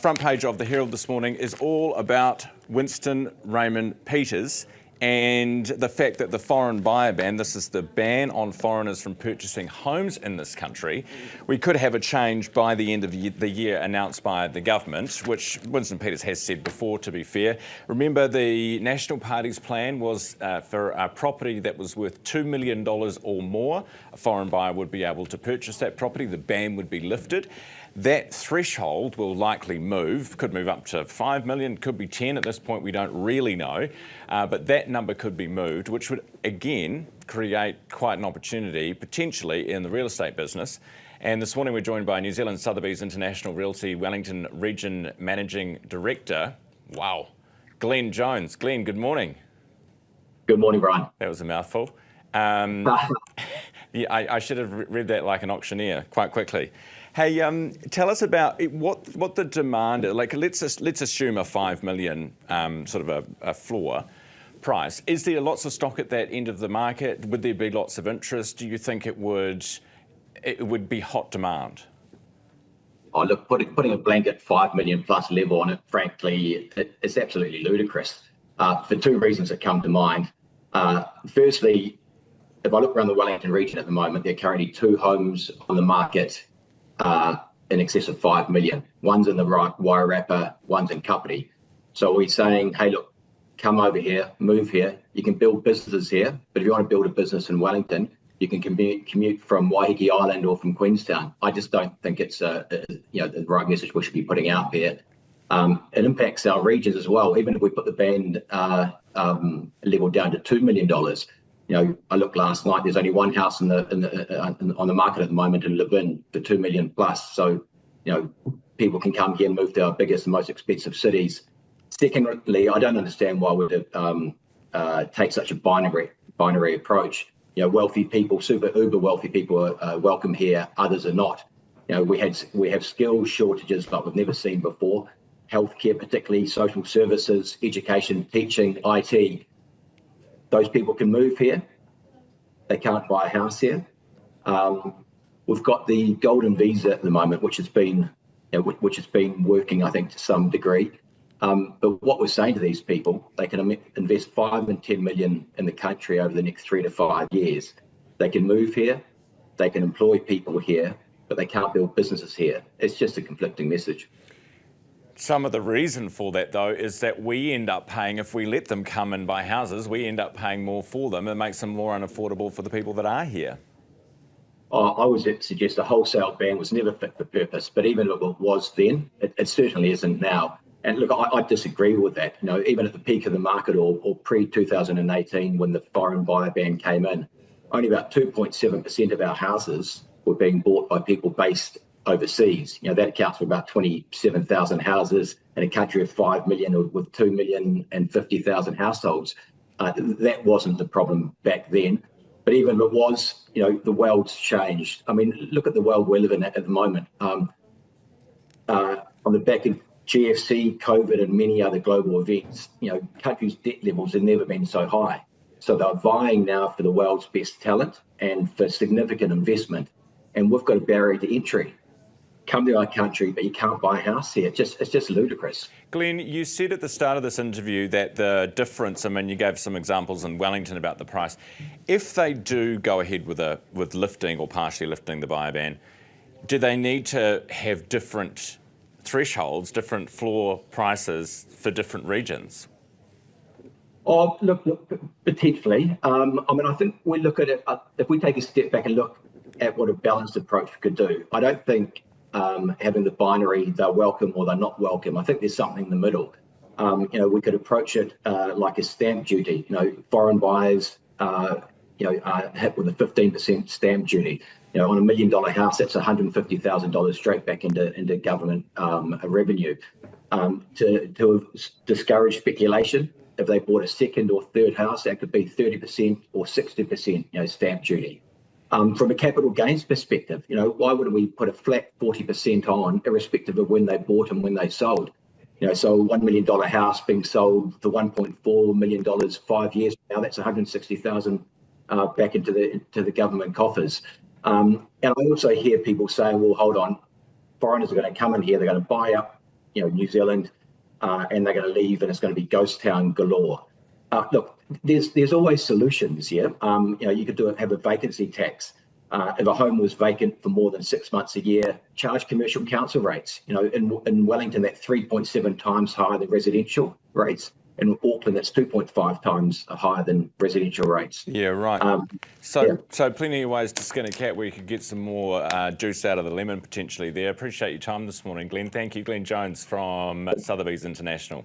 front page of the Herald this morning is all about Winston Raymond Peters and the fact that the foreign buyer ban, this is the ban on foreigners from purchasing homes in this country, we could have a change by the end of the year announced by the government, which Winston Peters has said before, to be fair. Remember, the National Party's plan was for a property that was worth $2 million or more, a foreign buyer would be able to purchase that property, the ban would be lifted. That threshold will likely move, could move up to 5 million, could be 10 at this point, we don't really know, but that number could be moved, which would again create quite an opportunity potentially in the real estate business. And this morning we're joined by New Zealand Sotheby's International Realty Wellington Region Managing Director, wow, Glenn Jones. Glenn, good morning. Good morning, Brian. That was a mouthful. Yeah, I should have read that like an auctioneer quite quickly. Hey, tell us about what the demand is. Like, let's assume a 5 million sort of a floor price. Is there lots of stock at that end of the market? Would there be lots of interest? Do you think it would be hot demand? Oh, look, putting a blanket 5 million plus level on it, frankly, it's absolutely ludicrous for two reasons that come to mind. Firstly, if I look around the Wellington region at the moment, there are currently 2 homes on the market in excess of 5 million. One's in the Wairarapa, one's in Kapiti. So we're saying, hey, look, come over here, move here. You can build businesses here, but if you want to build a business in Wellington, you can commute from Waiheke Island or from Queenstown. I just don't think it's the right message we should be putting out there. It impacts our regions as well. Even if we put the band level down to $2 million, I looked last night. There's only one house on the market at the moment in Levin for 2 million plus. So, people can come here and move to our biggest and most expensive cities. Secondly, I don't understand why we take such a binary approach. Wealthy people, super uber wealthy people are welcome here. Others are not. We have skills shortages like we've never seen before. Healthcare, particularly social services, education, teaching, IT. Those people can move here. They can't buy a house here. We've got the golden visa at the moment, which has been working, I think, to some degree. But what we're saying to these people, they can invest 5 and 10 million in the country over the next 3 to 5 years. They can move here. They can employ people here, but they can't build businesses here. It's just a conflicting message. Some of the reason for that, though, is that we end up paying, if we let them come and buy houses, we end up paying more for them. It makes them more unaffordable for the people that are here. I would suggest a wholesale ban was never fit for purpose, but even if it was then, it certainly isn't now. And look, I disagree with that. Even at the peak of the market or pre-2018, when the foreign buyer ban came in, only about 2.7% of our houses were being bought by people based overseas. That accounts for about 27,000 houses in a country of 5 million with 2,050,000 households. That wasn't the problem back then. But even if it was, the world's changed. I mean, look at the world we live in at the moment. On the back of GFC, COVID, and many other global events, countries' debt levels have never been so high. So they're vying now for the world's best talent and for significant investment. And we've got a barrier to entry. Come to our country, but you can't buy a house here. It's just ludicrous. Glenn, you said at the start of this interview that the difference, you gave some examples in Wellington about the price. If they do go ahead with lifting or partially lifting the buyer ban, do they need to have different thresholds, different floor prices for different regions? Oh, look, potentially. I think we look at it, if we take a step back and look at what a balanced approach could do, I don't think having the binary, they're welcome or they're not welcome. I think there's something in the middle. We could approach it like a stamp duty. Foreign buyers, are hit with a 15% stamp duty. On $1 million house, that's $150,000 straight back into government revenue. To discourage speculation, if they bought a second or third house, that could be 30% or 60%, stamp duty. From a capital gains perspective, why wouldn't we put a flat 40% on, irrespective of when they bought and when they sold? So a $1 million house being sold for $1.4 million 5 years from now, that's $160,000 back into the government coffers. And I also hear people saying, well, hold on, foreigners are going to come in here, they're going to buy up New Zealand, and they're going to leave, and it's going to be ghost town galore. Look, there's always solutions here. You could have a vacancy tax. If a home was vacant for more than 6 months a year, charge commercial council rates. In Wellington, that's 3.7 times higher than residential rates. In Auckland, that's 2.5 times higher than residential rates. Yeah, right. So plenty of ways to skin a cat where you could get some more juice out of the lemon potentially there. Appreciate your time this morning, Glenn. Thank you, Glenn Jones from Sotheby's International.